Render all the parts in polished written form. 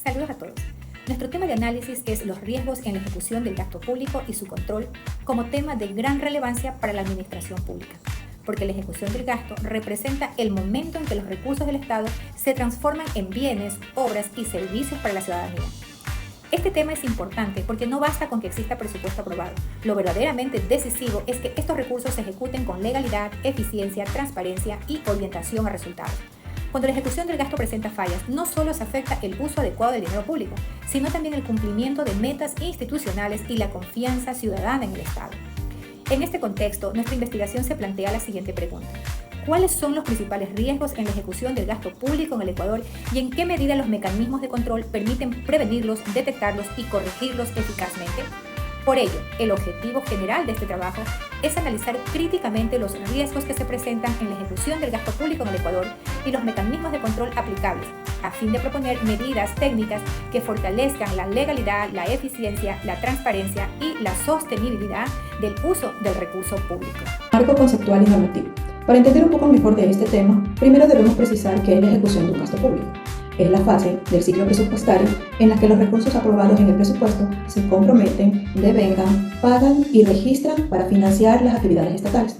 Saludos a todos. Nuestro tema de análisis es los riesgos en la ejecución del gasto público y su control como tema de gran relevancia para la administración pública, porque la ejecución del gasto representa el momento en que los recursos del Estado se transforman en bienes, obras y servicios para la ciudadanía. Este tema es importante porque no basta con que exista presupuesto aprobado. Lo verdaderamente decisivo es que estos recursos se ejecuten con legalidad, eficiencia, transparencia y orientación a resultados. Cuando la ejecución del gasto presenta fallas, no solo se afecta el uso adecuado del dinero público, sino también el cumplimiento de metas institucionales y la confianza ciudadana en el Estado. En este contexto, nuestra investigación se plantea la siguiente pregunta: ¿cuáles son los principales riesgos en la ejecución del gasto público en el Ecuador y en qué medida los mecanismos de control permiten prevenirlos, detectarlos y corregirlos eficazmente? Por ello, el objetivo general de este trabajo es analizar críticamente los riesgos que se presentan en la ejecución del gasto público en el Ecuador y los mecanismos de control aplicables, a fin de proponer medidas técnicas que fortalezcan la legalidad, la eficiencia, la transparencia y la sostenibilidad del uso del recurso público. Marco conceptual y normativo. Para entender un poco mejor de este tema, primero debemos precisar qué es la ejecución de un gasto público. Es la fase del ciclo presupuestario en la que los recursos aprobados en el presupuesto se comprometen, devengan, pagan y registran para financiar las actividades estatales.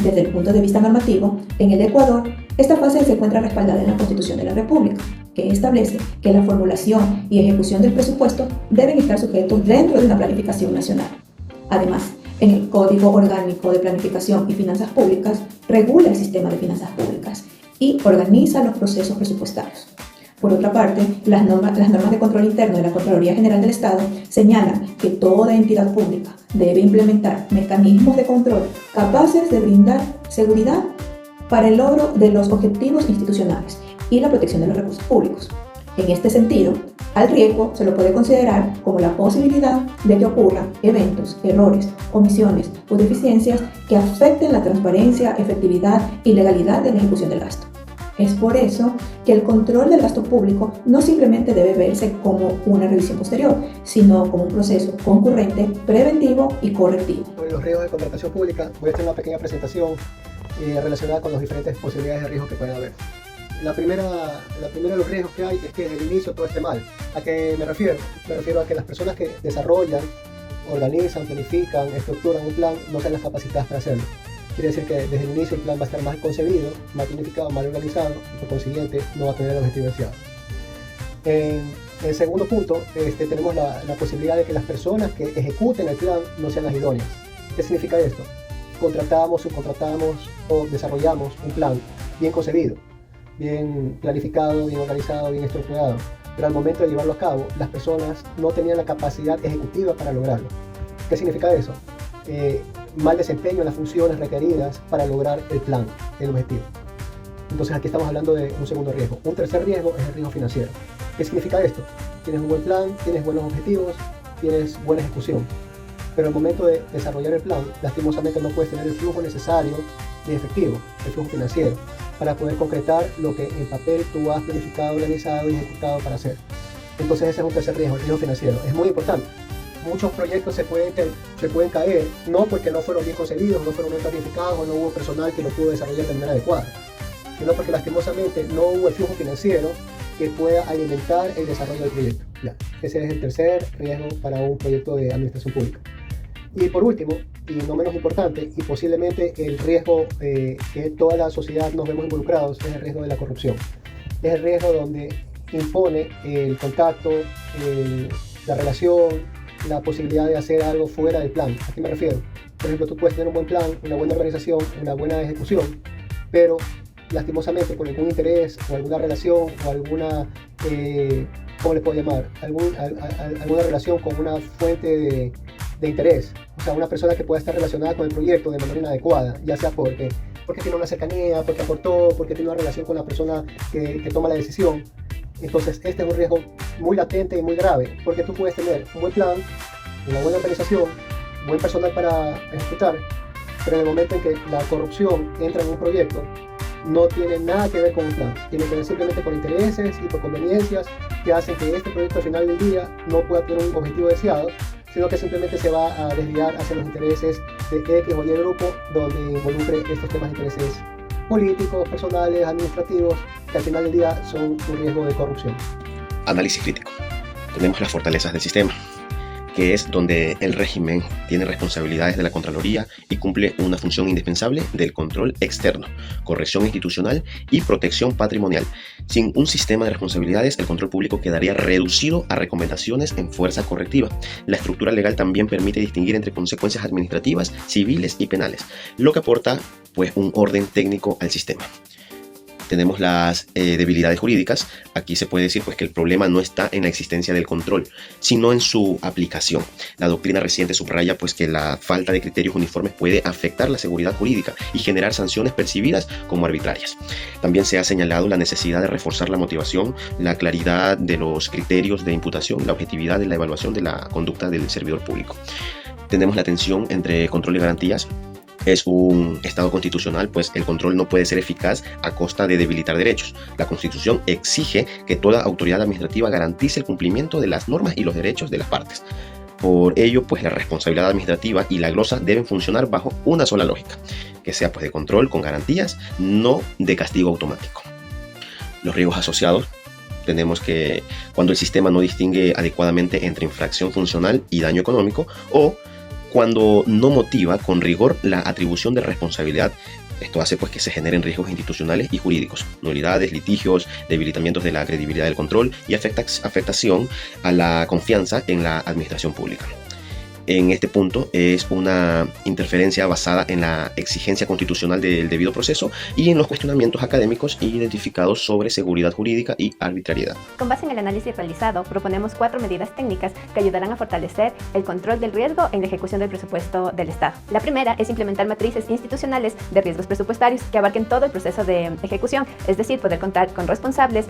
Desde el punto de vista normativo, en el Ecuador, esta fase se encuentra respaldada en la Constitución de la República, que establece que la formulación y ejecución del presupuesto deben estar sujetos dentro de una planificación nacional. Además, en el Código Orgánico de Planificación y Finanzas Públicas regula el sistema de finanzas públicas y organiza los procesos presupuestarios. Por otra parte, las normas de control interno de la Contraloría General del Estado señalan que toda entidad pública debe implementar mecanismos de control capaces de brindar seguridad para el logro de los objetivos institucionales y la protección de los recursos públicos. En este sentido, al riesgo se lo puede considerar como la posibilidad de que ocurran eventos, errores, omisiones o deficiencias que afecten la transparencia, efectividad y legalidad de la ejecución del gasto. Es por eso que el control del gasto público no simplemente debe verse como una revisión posterior, sino como un proceso concurrente, preventivo y correctivo. Sobre los riesgos de contratación pública, voy a hacer una pequeña presentación relacionada con las diferentes posibilidades de riesgo que pueden haber. La primera de los riesgos que hay es que desde el inicio todo esté mal. ¿A qué me refiero? Me refiero a que las personas que desarrollan, organizan, planifican, estructuran un plan no sean las capacitadas para hacerlo. Quiere decir que desde el inicio el plan va a estar mal concebido, mal planificado, mal organizado y por consiguiente no va a tener el objetivo deseado. En el segundo punto tenemos la posibilidad de que las personas que ejecuten el plan no sean las idóneas. ¿Qué significa esto? Contratamos, subcontratamos o desarrollamos un plan bien concebido, bien planificado, bien organizado, bien estructurado, pero al momento de llevarlo a cabo las personas no tenían la capacidad ejecutiva para lograrlo. ¿Qué significa eso? Mal desempeño en las funciones requeridas para lograr el plan, el objetivo. Entonces aquí estamos hablando de un segundo riesgo. Un tercer riesgo es el riesgo financiero. ¿Qué significa esto? Tienes un buen plan, tienes buenos objetivos, tienes buena ejecución, pero al momento de desarrollar el plan, lastimosamente no puedes tener el flujo necesario de efectivo, el flujo financiero, para poder concretar lo que en papel tú has planificado, organizado y ejecutado para hacer. Entonces ese es un tercer riesgo, el riesgo financiero. Es muy importante. Muchos proyectos se pueden caer, no porque no fueron bien concebidos, no fueron bien planificados o no hubo personal que lo pudo desarrollar de manera adecuada, sino porque lastimosamente no hubo el flujo financiero que pueda alimentar el desarrollo del proyecto. Ya, ese es el tercer riesgo para un proyecto de administración pública. Y por último, y no menos importante, y posiblemente el riesgo que toda la sociedad nos vemos involucrados, es el riesgo de la corrupción. Es el riesgo donde impone el contacto, la relación, la posibilidad de hacer algo fuera del plan. ¿A qué me refiero? Por ejemplo, tú puedes tener un buen plan, una buena organización, una buena ejecución, pero lastimosamente por algún interés o alguna relación o alguna, ¿cómo le puedo llamar? Alguna relación con una fuente de interés, o sea, una persona que pueda estar relacionada con el proyecto de manera inadecuada, ya sea porque tiene una cercanía, porque aportó, porque tiene una relación con la persona que toma la decisión. Entonces este es un riesgo muy latente y muy grave, porque tú puedes tener un buen plan, una buena organización, buen personal para ejecutar, pero en el momento en que la corrupción entra en un proyecto, no tiene nada que ver con un plan, tiene que ver simplemente por intereses y por conveniencias que hacen que este proyecto al final del día no pueda tener un objetivo deseado, sino que simplemente se va a desviar hacia los intereses de X o Y grupo, donde involucre estos temas de intereses políticos, personales, administrativos, que al final del día son un riesgo de corrupción. Análisis crítico. Tenemos las fortalezas del sistema, que es donde el régimen tiene responsabilidades de la Contraloría y cumple una función indispensable del control externo, corrección institucional y protección patrimonial. Sin un sistema de responsabilidades, el control público quedaría reducido a recomendaciones en fuerza correctiva. La estructura legal también permite distinguir entre consecuencias administrativas, civiles y penales, lo que aporta pues un orden técnico al sistema. Tenemos las debilidades jurídicas. Aquí se puede decir pues, que el problema no está en la existencia del control, sino en su aplicación. La doctrina reciente subraya pues, que la falta de criterios uniformes puede afectar la seguridad jurídica y generar sanciones percibidas como arbitrarias. También se ha señalado la necesidad de reforzar la motivación, la claridad de los criterios de imputación, la objetividad de la evaluación de la conducta del servidor público. Tenemos la tensión entre control y garantías. Es un Estado constitucional, pues el control no puede ser eficaz a costa de debilitar derechos. La Constitución exige que toda autoridad administrativa garantice el cumplimiento de las normas y los derechos de las partes. Por ello, pues la responsabilidad administrativa y la glosa deben funcionar bajo una sola lógica, que sea pues de control con garantías, no de castigo automático. Los riesgos asociados. Tenemos que cuando el sistema no distingue adecuadamente entre infracción funcional y daño económico, o cuando no motiva con rigor la atribución de responsabilidad. Esto hace pues, que se generen riesgos institucionales y jurídicos, nulidades, litigios, debilitamientos de la credibilidad del control y afectación a la confianza en la administración pública. En este punto es una interferencia basada en la exigencia constitucional del debido proceso y en los cuestionamientos académicos identificados sobre seguridad jurídica y arbitrariedad. Con base en el análisis realizado, proponemos 4 medidas técnicas que ayudarán a fortalecer el control del riesgo en la ejecución del presupuesto del Estado. La primera es implementar matrices institucionales de riesgos presupuestarios que abarquen todo el proceso de ejecución, es decir, poder contar con responsables,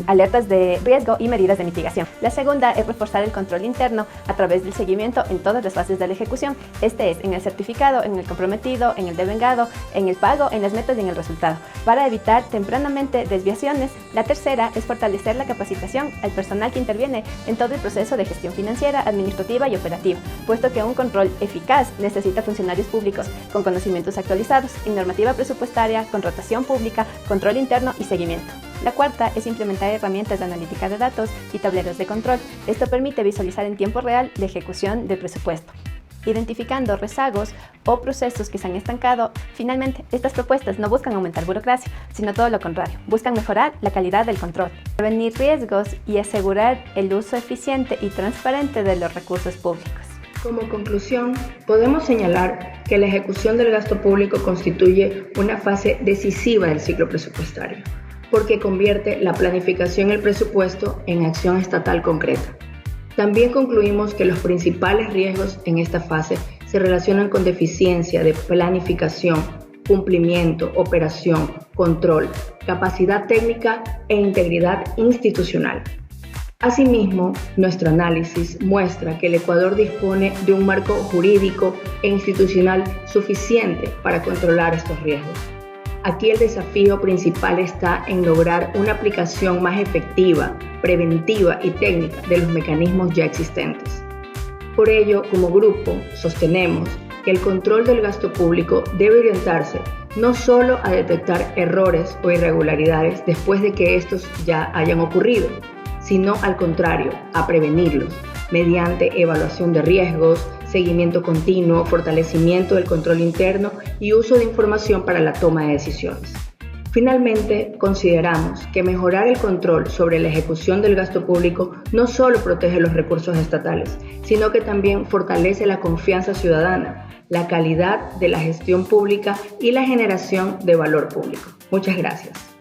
alertas de riesgo y medidas de mitigación. La segunda es reforzar el control interno a través del seguimiento en todas las fases de la ejecución, este es en el certificado, en el comprometido, en el devengado, en el pago, en las metas y en el resultado, para evitar tempranamente desviaciones. La tercera es fortalecer la capacitación al personal que interviene en todo el proceso de gestión financiera, administrativa y operativa, puesto que un control eficaz necesita funcionarios públicos con conocimientos actualizados en normativa presupuestaria, contratación pública, control interno y seguimiento. La cuarta es implementar herramientas de analítica de datos y tableros de control. Esto permite visualizar en tiempo real la ejecución del presupuesto, identificando rezagos o procesos que se han estancado. Finalmente, estas propuestas no buscan aumentar burocracia, sino todo lo contrario, buscan mejorar la calidad del control, prevenir riesgos y asegurar el uso eficiente y transparente de los recursos públicos. Como conclusión, podemos señalar que la ejecución del gasto público constituye una fase decisiva del ciclo presupuestario, porque convierte la planificación y el presupuesto en acción estatal concreta. También concluimos que los principales riesgos en esta fase se relacionan con deficiencia de planificación, cumplimiento, operación, control, capacidad técnica e integridad institucional. Asimismo, nuestro análisis muestra que el Ecuador dispone de un marco jurídico e institucional suficiente para controlar estos riesgos. Aquí el desafío principal está en lograr una aplicación más efectiva, preventiva y técnica de los mecanismos ya existentes. Por ello, como grupo, sostenemos que el control del gasto público debe orientarse no solo a detectar errores o irregularidades después de que estos ya hayan ocurrido, sino al contrario, a prevenirlos mediante evaluación de riesgos, seguimiento continuo, fortalecimiento del control interno y uso de información para la toma de decisiones. Finalmente, consideramos que mejorar el control sobre la ejecución del gasto público no solo protege los recursos estatales, sino que también fortalece la confianza ciudadana, la calidad de la gestión pública y la generación de valor público. Muchas gracias.